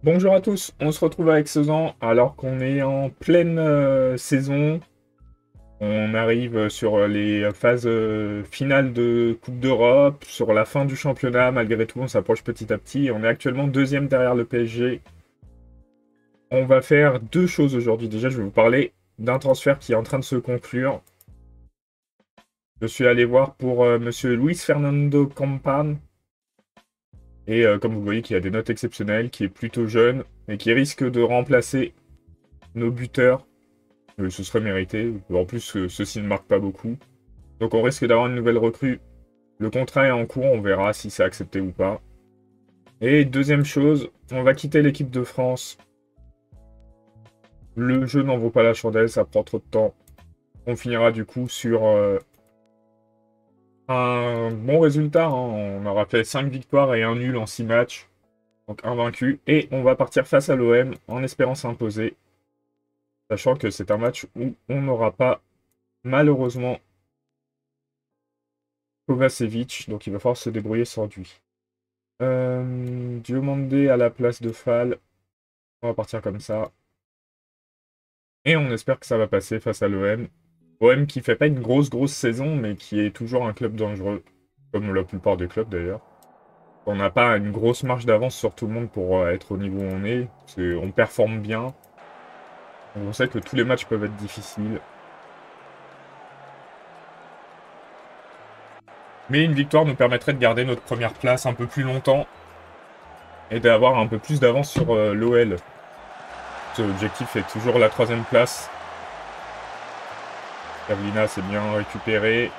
Bonjour à tous, on se retrouve avec Sezan alors qu'on est en pleine saison. On arrive sur les phases finales de Coupe d'Europe, sur la fin du championnat. Malgré tout, on s'approche petit à petit. On est actuellement deuxième derrière le PSG. On va faire deux choses aujourd'hui. Déjà, je vais vous parler d'un transfert qui est en train de se conclure. Je suis allé voir pour monsieur Luis Fernando Campan. Et comme vous voyez, qui a des notes exceptionnelles, qui est plutôt jeune et qui risque de remplacer nos buteurs. Ce serait mérité. En plus, ceux-ci ne marquent pas beaucoup. Donc on risque d'avoir une nouvelle recrue. Le contrat est en cours, on verra si c'est accepté ou pas. Et deuxième chose, on va quitter l'équipe de France. Le jeu n'en vaut pas la chandelle, ça prend trop de temps. On finira du coup sur un bon résultat, hein. On aura fait 5 victoires et un nul en 6 matchs. Donc un vaincu. Et on va partir face à l'OM en espérant s'imposer. Sachant que c'est un match où on n'aura pas, malheureusement, Kovacevic, donc il va falloir se débrouiller sans lui. Diomandé à la place de Fall. On va partir comme ça. Et on espère que ça va passer face à l'OM. OM qui fait pas une grosse saison, mais qui est toujours un club dangereux. Comme la plupart des clubs d'ailleurs. On n'a pas une grosse marge d'avance sur tout le monde pour être au niveau où on est. On performe bien. On sait que tous les matchs peuvent être difficiles. Mais une victoire nous permettrait de garder notre première place un peu plus longtemps. Et d'avoir un peu plus d'avance sur l'OL. L'objectif est toujours la 3e place. Carolina s'est bien récupéré.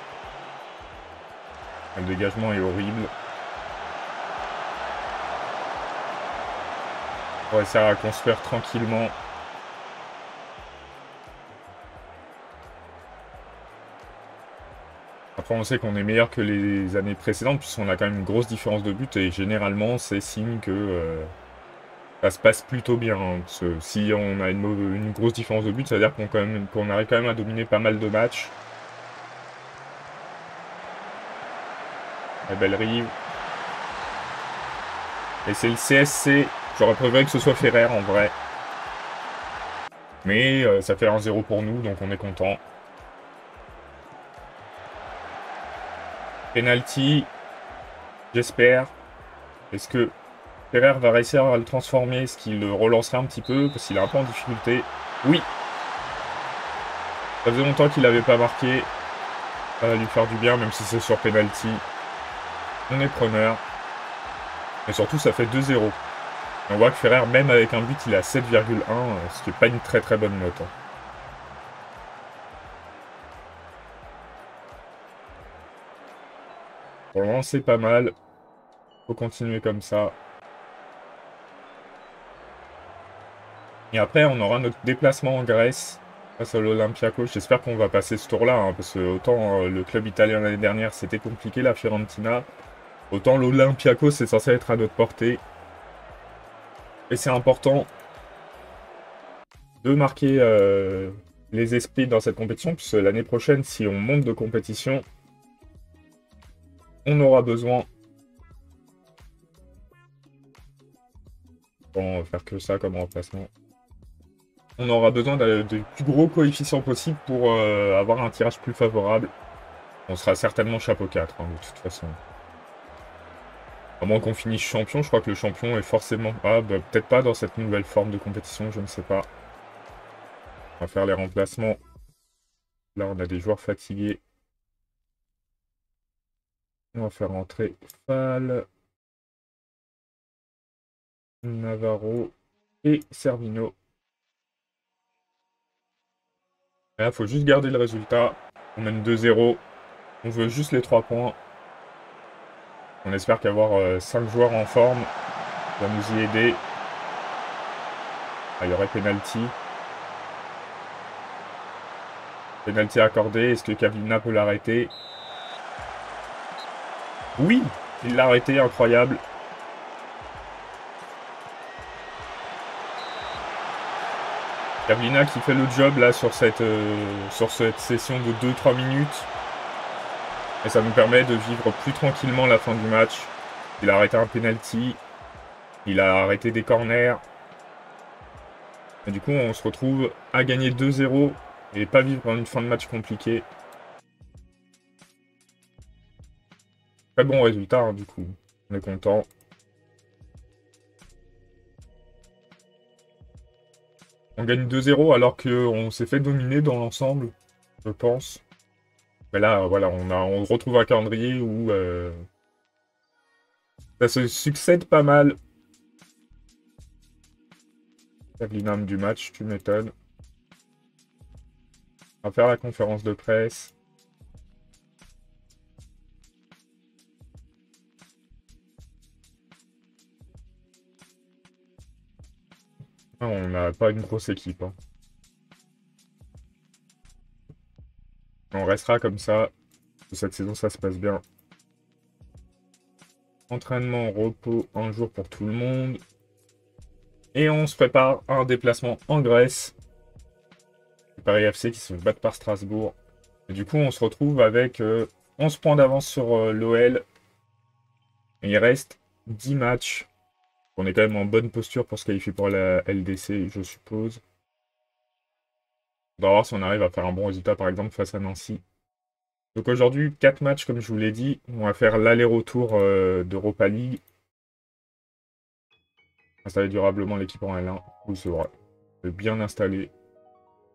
Le dégagement est horrible. On va essayer à construire tranquillement. Après, on sait qu'on est meilleur que les années précédentes, puisqu'on a quand même une grosse différence de but, et généralement, c'est signe que ça se passe plutôt bien. Hein. Si on a une grosse différence de but, ça veut dire qu'on arrive quand même à dominer pas mal de matchs. La belle rive. Et c'est le CSC. J'aurais préféré que ce soit Ferrer en vrai. Mais ça fait 1-0 pour nous, donc on est content. Penalty. J'espère. Est-ce que Ferrer va réussir à le transformer? Est-ce qu'il le relancerait un petit peu? Parce qu'il est un peu en difficulté. Oui. Ça faisait longtemps qu'il n'avait pas marqué. Ça va lui faire du bien, même si c'est sur penalty. On est preneur. Et surtout, ça fait 2-0. On voit que Ferrer, même avec un but, il est à 7,1, ce qui n'est pas une très bonne note. Hein. Pour le moment, c'est pas mal. Faut continuer comme ça. Et après, on aura notre déplacement en Grèce face à l'Olympiakos. J'espère qu'on va passer ce tour-là, hein, parce que autant le club italien l'année dernière, c'était compliqué, la Fiorentina. Autant l'Olympiakos, c'est censé être à notre portée. Et c'est important de marquer les esprits dans cette compétition, puisque l'année prochaine, si on monte de compétition, on aura besoin... Bon, on va faire que ça comme remplacement. On aura besoin du plus gros coefficient possible pour avoir un tirage plus favorable. On sera certainement chapeau 4, hein, de toute façon. À moins qu'on finisse champion, je crois que le champion est forcément... Ah, bah, peut-être pas dans cette nouvelle forme de compétition, je ne sais pas. On va faire les remplacements. Là, on a des joueurs fatigués. On va faire rentrer Fall, Navarro et Servino. Là, il faut juste garder le résultat. On mène 2-0. On veut juste les 3 points. On espère qu'avoir 5 joueurs en forme va nous y aider. Ah, il y aurait penalty. Penalty accordé. Est-ce que Kavlina peut l'arrêter? Oui, il l'a arrêté, incroyable. Kavlina qui fait le job là sur cette session de 2-3 minutes. Et ça nous permet de vivre plus tranquillement la fin du match. Il a arrêté un penalty. Il a arrêté des corners. Et du coup, on se retrouve à gagner 2-0 et pas vivre une fin de match compliquée. Très bon résultat, hein, du coup. On est content. On gagne 2-0 alors qu'on s'est fait dominer dans l'ensemble, je pense. Mais là, voilà, on retrouve un calendrier où ça se succède pas mal. L'inâme du match, tu m'étonnes. On va faire la conférence de presse. Ah, on n'a pas une grosse équipe, hein. On restera comme ça. Cette saison, ça se passe bien. Entraînement, repos, un jour pour tout le monde. Et on se prépare à un déplacement en Grèce. Paris FC qui se battent par Strasbourg. Et du coup, on se retrouve avec 11 points d'avance sur l'OL. Il reste 10 matchs. On est quand même en bonne posture pour se qualifier pour la LDC, je suppose. On va voir si on arrive à faire un bon résultat, par exemple, face à Nancy. Donc aujourd'hui, 4 matchs, comme je vous l'ai dit. On va faire l'aller-retour d'Europa League. Installer durablement l'équipe en L1. Vous saurez. Bien installé.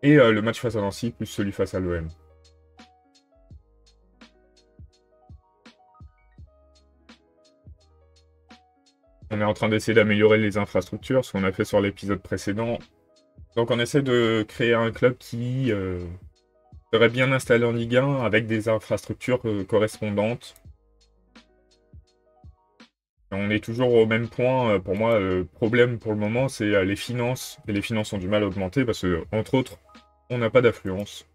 Et le match face à Nancy, plus celui face à l'OM. On est en train d'essayer d'améliorer les infrastructures, ce qu'on a fait sur l'épisode précédent. Donc on essaie de créer un club qui serait bien installé en Ligue 1 avec des infrastructures correspondantes. On est toujours au même point. Pour moi, le problème pour le moment, c'est les finances. Et les finances ont du mal à augmenter parce que, entre autres, on n'a pas d'affluence.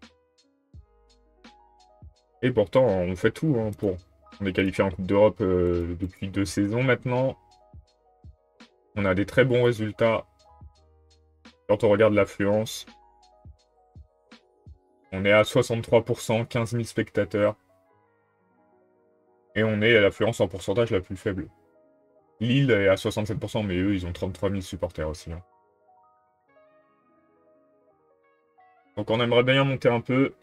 Et pourtant, on fait tout hein, pour. On est qualifié en Coupe d'Europe depuis 2 saisons maintenant. On a des très bons résultats. Quand on regarde l'affluence, on est à 63%, 15 000 spectateurs. Et on est à l'affluence en pourcentage la plus faible. Lille est à 67%, mais eux, ils ont 33 000 supporters aussi, hein. Donc on aimerait bien monter un peu.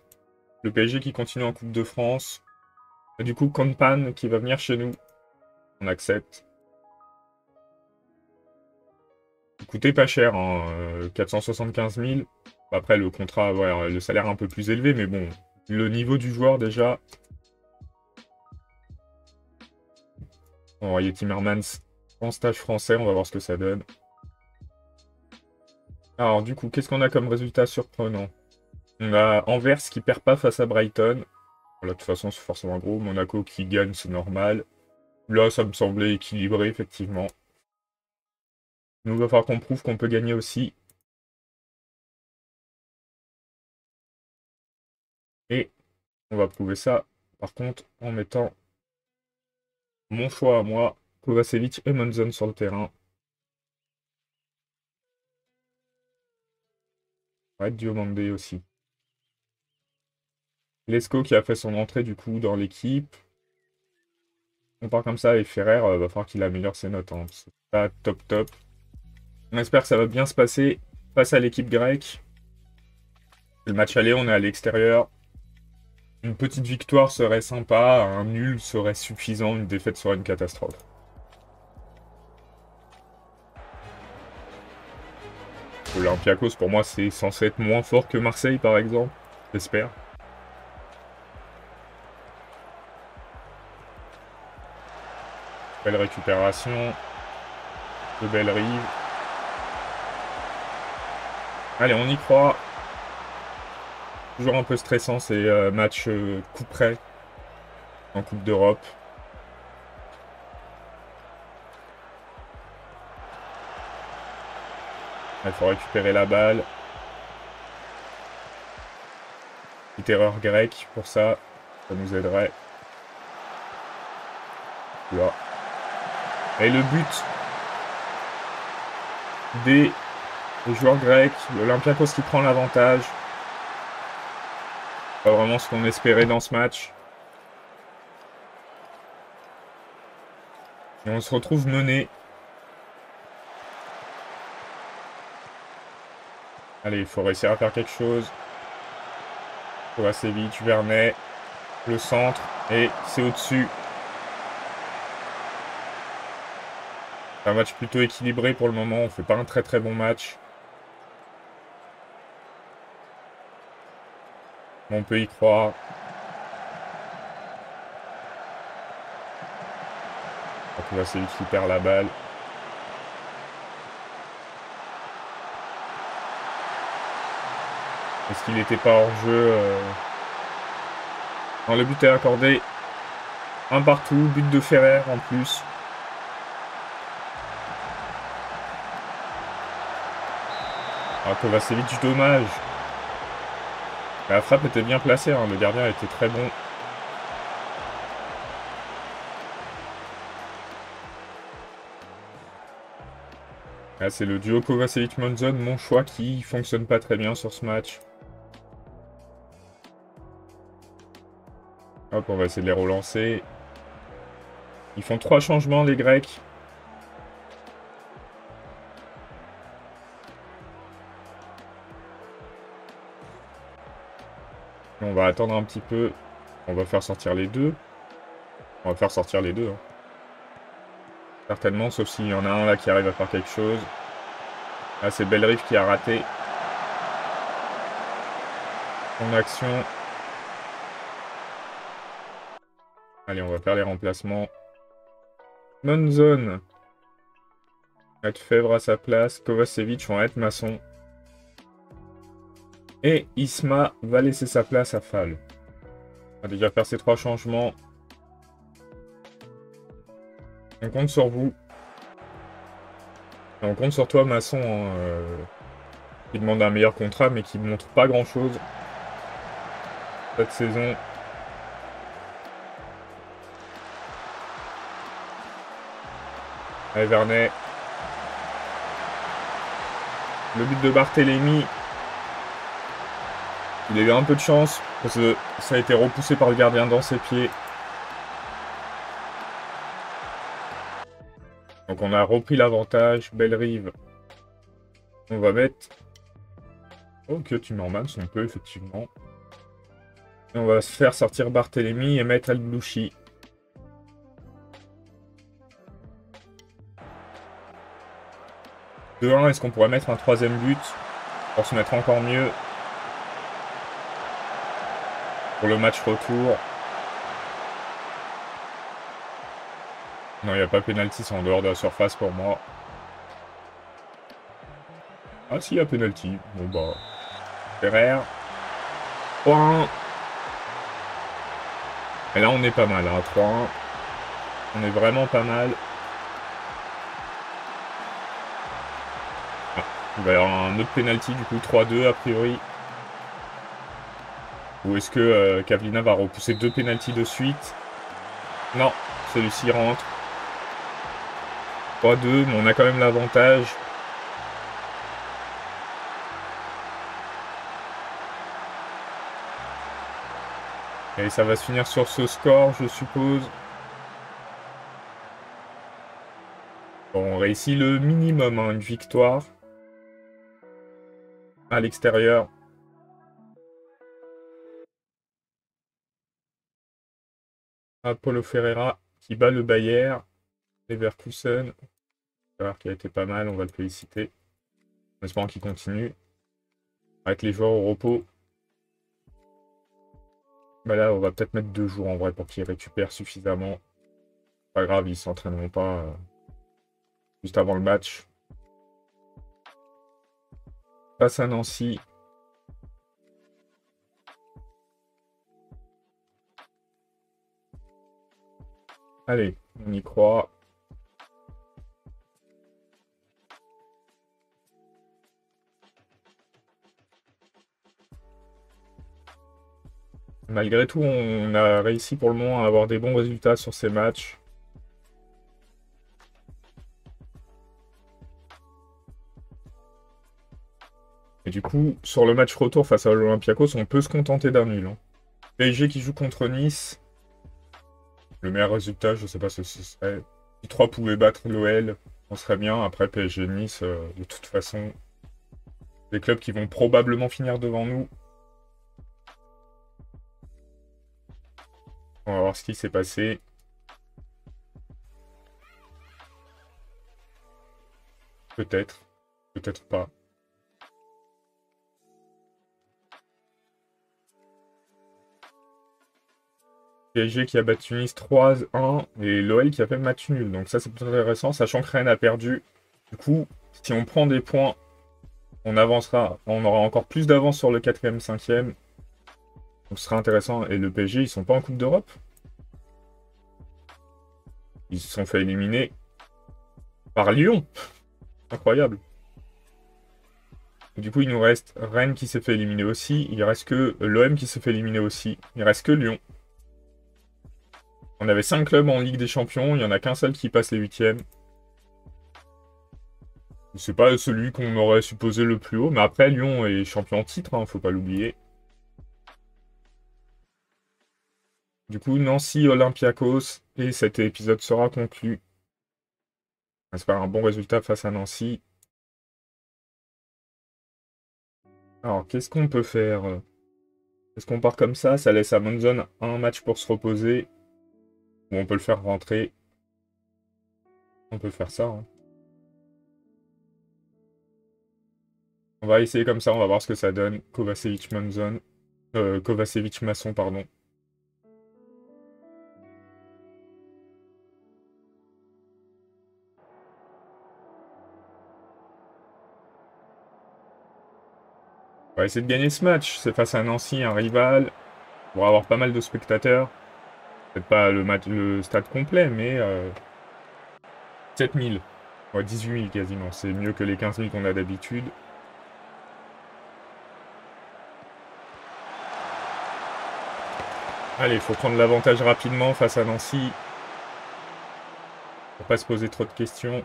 Le PSG qui continue en Coupe de France. Et du coup, Compan qui va venir chez nous. On accepte. Il coûtait pas cher, hein, 475 000. Après, le contrat, ouais, le salaire un peu plus élevé, mais bon, le niveau du joueur déjà. On va envoyer Timmermans en stage français, on va voir ce que ça donne. Alors, du coup, qu'est-ce qu'on a comme résultat surprenant? On a Anvers qui perd pas face à Brighton. Voilà, de toute façon, c'est forcément gros. Monaco qui gagne, c'est normal. Là, ça me semblait équilibré, effectivement. Nous, il va falloir qu'on prouve qu'on peut gagner aussi. Et on va prouver ça, par contre, en mettant mon choix à moi, Kovacevic et Monzon sur le terrain. Ouais, Diomandé aussi. Lesco qui a fait son entrée du coup dans l'équipe. On part comme ça et Ferrer, va falloir qu'il améliore ses notes, hein. C'est pas top top. On espère que ça va bien se passer face à l'équipe grecque. Le match aller, on est à l'extérieur. Une petite victoire serait sympa, un nul serait suffisant, une défaite serait une catastrophe. Olympiakos, pour moi, c'est censé être moins fort que Marseille, par exemple. J'espère. Belle récupération. De belles rives. Allez, on y croit. Toujours un peu stressant ces matchs coup près en Coupe d'Europe. Il faut récupérer la balle. Petite erreur grecque pour ça. Ça nous aiderait. Là. Et le but des joueurs grecs. L'Olympiakos qui prend l'avantage. Pas vraiment ce qu'on espérait dans ce match. Et on se retrouve mené. Allez, il faut réussir à faire quelque chose. Kovacevic, Vernet, le centre, et c'est au-dessus. C'est un match plutôt équilibré pour le moment, on fait pas un très très bon match. Mais on peut y croire. Kovacevic qui perd la balle. Est-ce qu'il n'était pas hors jeu Non, le but est accordé. Un partout, but de Ferrer en plus. Ah, Kovacevic, dommage. La frappe était bien placée, hein. Le gardien était très bon. Là, c'est le duo Kovacevic-Monzon, mon choix, qui fonctionne pas très bien sur ce match. Hop, on va essayer de les relancer. Ils font 3 changements, les Grecs. On va attendre un petit peu. On va faire sortir les deux. On va faire sortir les deux. Hein. Certainement, sauf s'il y en a un là qui arrive à faire quelque chose. Là, c'est Bellerive qui a raté son action. Allez, on va faire les remplacements. Monzon. Mettre Fèvre à sa place. Kovacevic vont être maçon. Et Isma va laisser sa place à Fall. On va déjà faire ces 3 changements. On compte sur vous. Et on compte sur toi, maçon, hein, qui demande un meilleur contrat, mais qui ne montre pas grand-chose cette saison. Allez, Vernet. Le but de Barthélémy. Il a eu un peu de chance, parce que ça a été repoussé par le gardien dans ses pieds. Donc on a repris l'avantage. Bellerive. On va mettre... Ok, tu mets en max, on peut effectivement. Et on va se faire sortir Barthélémy et mettre El-Blouchi. De 1, est-ce qu'on pourrait mettre un 3e but pour se mettre encore mieux pour le match retour? Non, il n'y a pas pénalty, c'est en dehors de la surface pour moi. Ah si, il y a pénalty. Bon bah... Ferrer. 3-1. Et là, on est pas mal, hein, 3-1. On est vraiment pas mal. Ah, il va y avoir un autre penalty, du coup, 3-2 a priori. Ou est-ce que Kavlina va repousser 2 penalties de suite? Non, celui-ci rentre. 3-2, mais on a quand même l'avantage. Et ça va se finir sur ce score, je suppose. Bon, on réussit le minimum, hein, une victoire. À l'extérieur. Apollo Ferreira qui bat le Bayer. Leverkusen. Qui a été pas mal, on va le féliciter. En espérant qu'il continue. Avec les joueurs au repos. Bah là, on va peut-être mettre 2 jours en vrai pour qu'ils récupèrent suffisamment. Pas grave, ils s'entraîneront pas juste avant le match. Passe à Nancy. Allez, on y croit. Malgré tout, on a réussi pour le moment à avoir des bons résultats sur ces matchs. Et du coup, sur le match retour face à l'Olympiakos, on peut se contenter d'un nul. Hein. PSG qui joue contre Nice. Le meilleur résultat, je sais pas ce que ce serait. Si 3 pouvaient battre l'OL, on serait bien. Après PSG Nice, de toute façon, Des clubs qui vont probablement finir devant nous. On va voir ce qui s'est passé. Peut-être. Peut-être pas. PSG qui a battu Nice 3-1 et l'OL qui a fait match nul. Donc ça c'est plutôt intéressant, sachant que Rennes a perdu. Du coup, si on prend des points, on avancera. On aura encore plus d'avance sur le 4e, 5e. Donc ce sera intéressant. Et le PSG, ils sont pas en Coupe d'Europe. Ils se sont fait éliminer par Lyon. Incroyable. Du coup, il nous reste Rennes qui s'est fait éliminer aussi. Il reste que l'OM qui s'est fait éliminer aussi. Il reste que Lyon. On avait 5 clubs en Ligue des Champions. Il n'y en a qu'un seul qui passe les 8e. C'est pas celui qu'on aurait supposé le plus haut. Mais après, Lyon est champion en titre. Faut pas l'oublier. Du coup, Nancy, Olympiakos. Et cet épisode sera conclu. On espère un bon résultat face à Nancy. Alors, qu'est-ce qu'on peut faire? Est-ce qu'on part comme ça? Ça laisse à Monzon un match pour se reposer. Ou on peut le faire rentrer. On peut faire ça. On va essayer comme ça, on va voir ce que ça donne. Kovacevic Monzon. Kovacevic Masson, pardon. On va essayer de gagner ce match. C'est face à Nancy, un rival. On va avoir pas mal de spectateurs. Peut-être pas le stade complet, mais 7000. Ouais, 18 000 quasiment. C'est mieux que les 15 000 qu'on a d'habitude. Allez, il faut prendre l'avantage rapidement face à Nancy. Pour pas se poser trop de questions.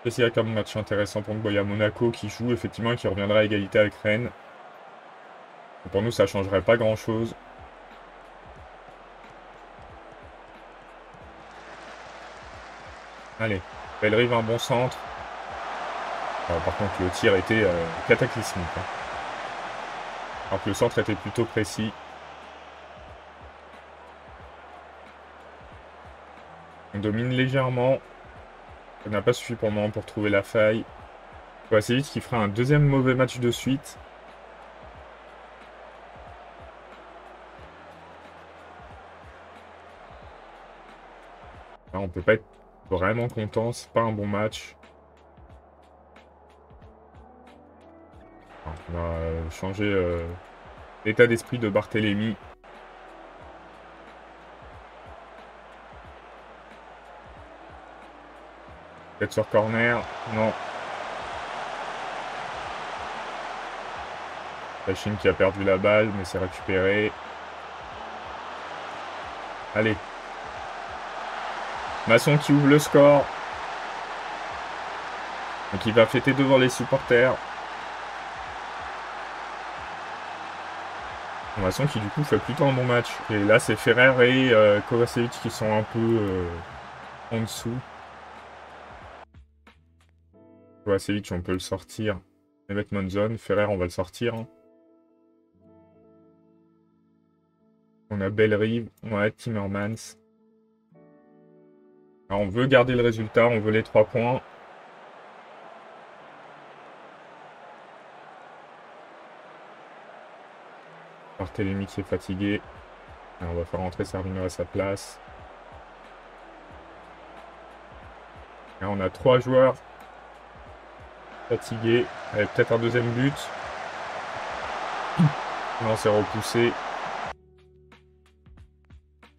Qu'est-ce qu'il y a comme match intéressant pour nous? Il y a Monaco qui joue effectivement et qui reviendra à égalité avec Rennes. Pour nous, ça changerait pas grand-chose. Allez, Bellerive, un bon centre. Par contre, le tir était cataclysmique. Alors que le centre était plutôt précis. On domine légèrement. Ça n'a pas suffi pour le moment pour trouver la faille. On va assez vite qu'il fera un deuxième mauvais match de suite. Là, on peut pas être vraiment content. C'est pas un bon match. On va changer l'état d'esprit de Barthélémy. Peut-être sur corner. Non. La Chine qui a perdu la balle, mais c'est récupéré. Allez. Masson qui ouvre le score. Donc il va fêter devant les supporters. Masson qui du coup fait plutôt un bon match. Et là c'est Ferrer et Kovacevic qui sont un peu en dessous. Kovacevic on peut le sortir. Et mettre Monzon. Ferrer on va le sortir. On a Bellerive, on a Timmermans. Alors, on veut garder le résultat, on veut les 3 points. Barthélémy qui est fatigué. Alors, on va faire rentrer Servino à sa place. Là, on a 3 joueurs fatigués. Avec peut-être un deuxième but. Non, c'est repoussé.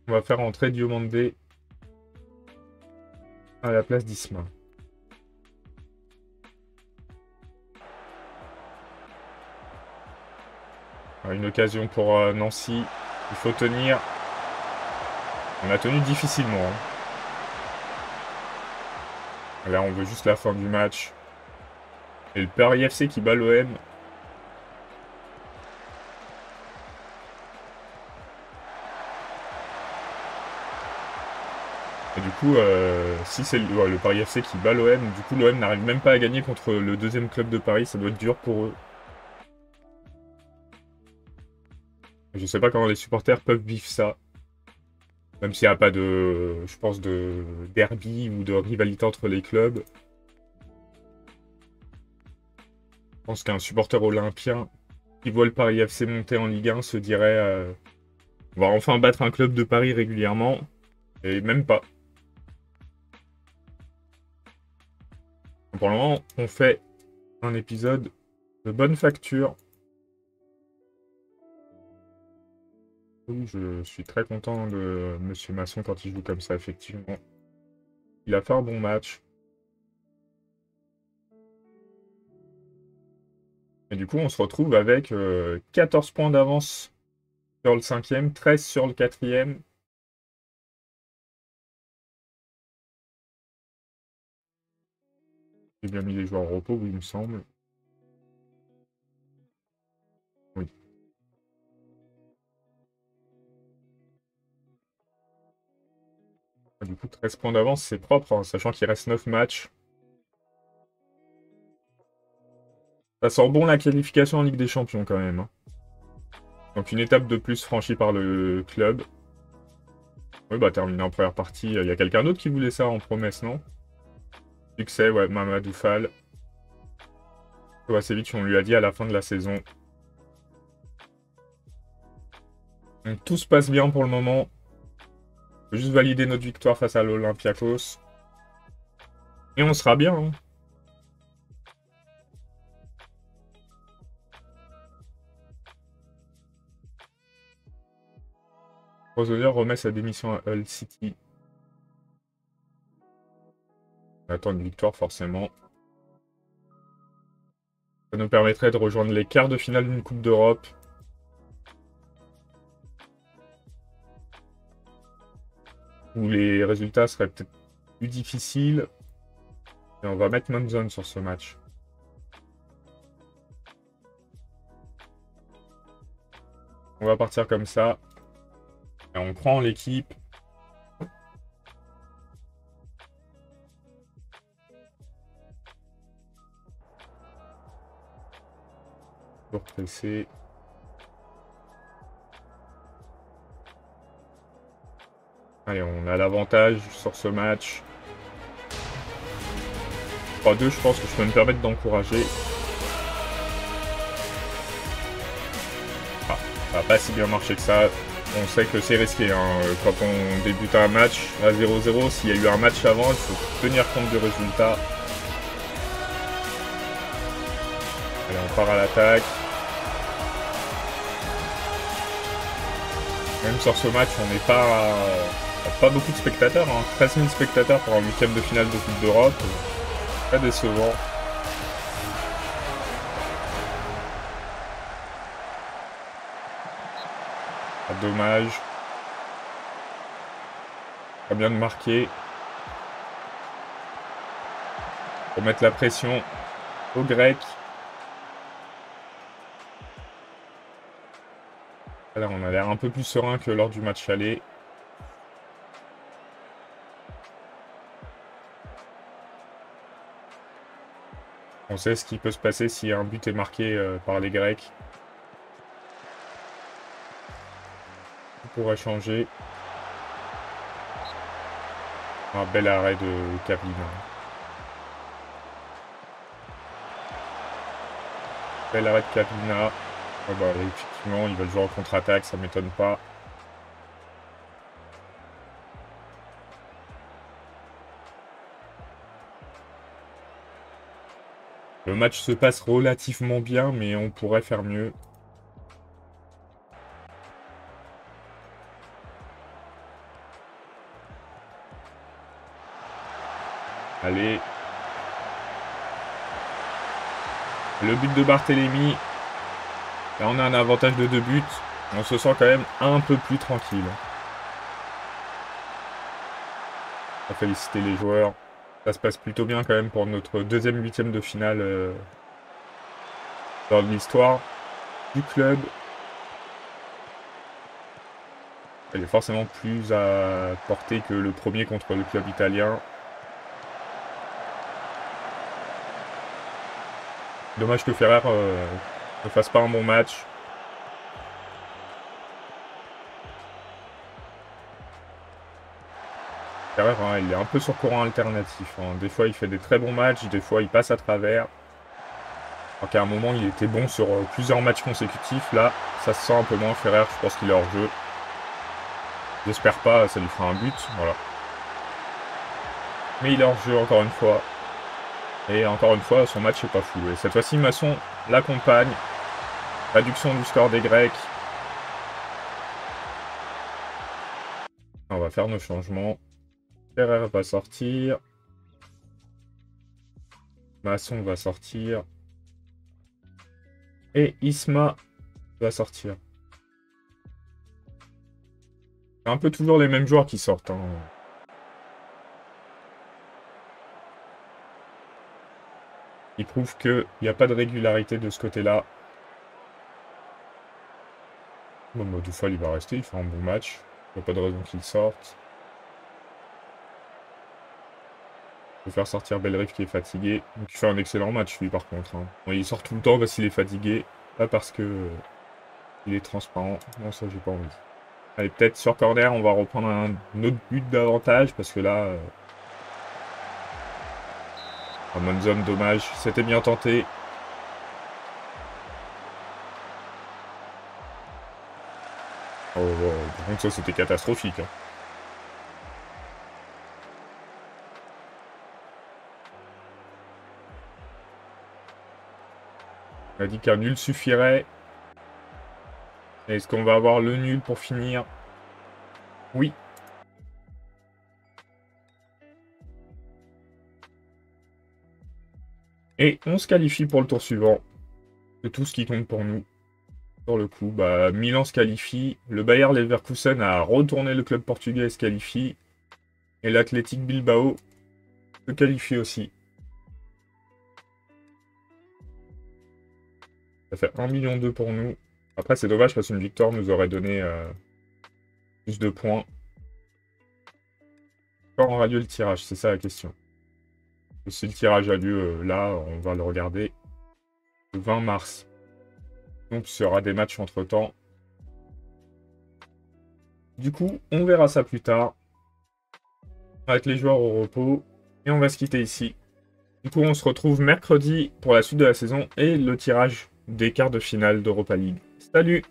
On va faire rentrer Diomandé à la place d'Isma. Une occasion pour Nancy. Il faut tenir. On a tenu difficilement. Là, on veut juste la fin du match. Et le Paris FC qui bat l'OM. Et du coup, si c'est le Paris FC qui bat l'OM, du coup l'OM n'arrive même pas à gagner contre le deuxième club de Paris, ça doit être dur pour eux. Je sais pas comment les supporters peuvent vivre ça. Même s'il n'y a pas de, je pense, de derby ou de rivalité entre les clubs. Je pense qu'un supporter olympien qui voit le Paris FC monter en Ligue 1 se dirait on va enfin battre un club de Paris régulièrement. Et même pas. Pour le moment, on fait un épisode de bonne facture. Oui, je suis très content de Monsieur Masson quand il joue comme ça, effectivement. Il a fait un bon match. Et du coup, on se retrouve avec 14 points d'avance sur le 5e, 13 sur le 4e. J'ai bien mis les joueurs au repos, oui, il me semble. Oui. Du coup, 13 points d'avance, c'est propre, hein, sachant qu'il reste 9 matchs. Ça sent bon la qualification en Ligue des Champions, quand même. Hein. Donc une étape de plus franchie par le club. Oui, bah terminé en première partie. Il y a quelqu'un d'autre qui voulait ça en promesse, non? Succès, ouais, Mamadou Fall. Kovacevic, on lui a dit à la fin de la saison. Donc tout se passe bien pour le moment. On peut juste valider notre victoire face à l'Olympiakos. Et on sera bien. Hein. Roselier remet sa démission à Hull City. On attend une victoire forcément. Ça nous permettrait de rejoindre les quarts de finale d'une Coupe d'Europe. Où les résultats seraient peut-être plus difficiles. Et on va mettre Monzon sur ce match. On va partir comme ça. Et on prend l'équipe. Pour presser. Allez, on a l'avantage sur ce match. 3-2, je pense que je peux me permettre d'encourager. Ah, ça n'a pas si bien marché que ça. On sait que c'est risqué. Hein. Quand on débute un match à 0-0, s'il y a eu un match avant, il faut tenir compte du résultat. Allez, on part à l'attaque. Même sur ce match, on n'est pas beaucoup de spectateurs. Hein. 13 000 spectateurs pour un 8e de finale de Coupe d'Europe. Très décevant. Ah, dommage. Très bien de marquer. Pour mettre la pression aux Grecs. Là, on a l'air un peu plus serein que lors du match aller. On sait ce qui peut se passer si un but est marqué par les Grecs. On pourrait changer. Un bel arrêt de Kaplan. Bel arrêt de Kaplan. Oh bah, effectivement, ils veulent jouer en contre-attaque, ça m'étonne pas. Le match se passe relativement bien, mais on pourrait faire mieux. Allez. Le but de Barthélémy. Là, on a un avantage de 2 buts. On se sent quand même un peu plus tranquille. On va féliciter les joueurs. Ça se passe plutôt bien quand même pour notre deuxième 8e de finale dans l'histoire du club. Il est forcément plus à portée que le premier contre le club italien. Dommage que Ferrer ne fasse pas un bon match. Ferrer, hein, il est un peu sur courant alternatif. Hein. Des fois, il fait des très bons matchs, des fois, il passe à travers. Alors qu'à un moment, il était bon sur plusieurs matchs consécutifs. Là, ça se sent un peu moins. Ferrer, je pense qu'il est hors jeu. J'espère pas, ça lui fera un but. Voilà. Mais il est hors jeu encore une fois. Et encore une fois, son match n'est pas fou. Et cette fois-ci, Masson l'accompagne. Réduction du score des Grecs. On va faire nos changements. Ferrer va sortir. Masson va sortir. Et Isma va sortir. C'est un peu toujours les mêmes joueurs qui sortent. Hein. Il prouve qu'il n'y a pas de régularité de ce côté-là. Bon, Modoufal, il va rester, il fait un bon match. Il n'y a pas de raison qu'il sorte. Il faut faire sortir Belrif qui est fatigué. Donc il fait un excellent match, lui, par contre. Hein. Bon, il sort tout le temps parce qu'il est fatigué. Pas parce que il est transparent. Non, ça, j'ai pas envie. Allez, peut-être sur corner, on va reprendre un autre but d'avantage. Parce que là... un Monzon, dommage. C'était bien tenté. Oh, par contre, ça, c'était catastrophique. Hein. On a dit qu'un nul suffirait. Est-ce qu'on va avoir le nul pour finir? Oui. Et on se qualifie pour le tour suivant. C'est tout ce qui compte pour nous. Sur le coup, bah, Milan se qualifie. Le Bayer Leverkusen a retourné le club portugais et se qualifie. Et l'Athletic Bilbao se qualifie aussi. Ça fait 1,2 million pour nous. Après, c'est dommage parce qu'une victoire nous aurait donné plus de points. Quand aura lieu le tirage? C'est ça la question. Si le tirage a lieu là, on va le regarder le 20 mars. Donc, il y aura des matchs entre-temps. Du coup, on verra ça plus tard. Avec les joueurs au repos. Et on va se quitter ici. Du coup, on se retrouve mercredi pour la suite de la saison et le tirage des quarts de finale d'Europa League. Salut!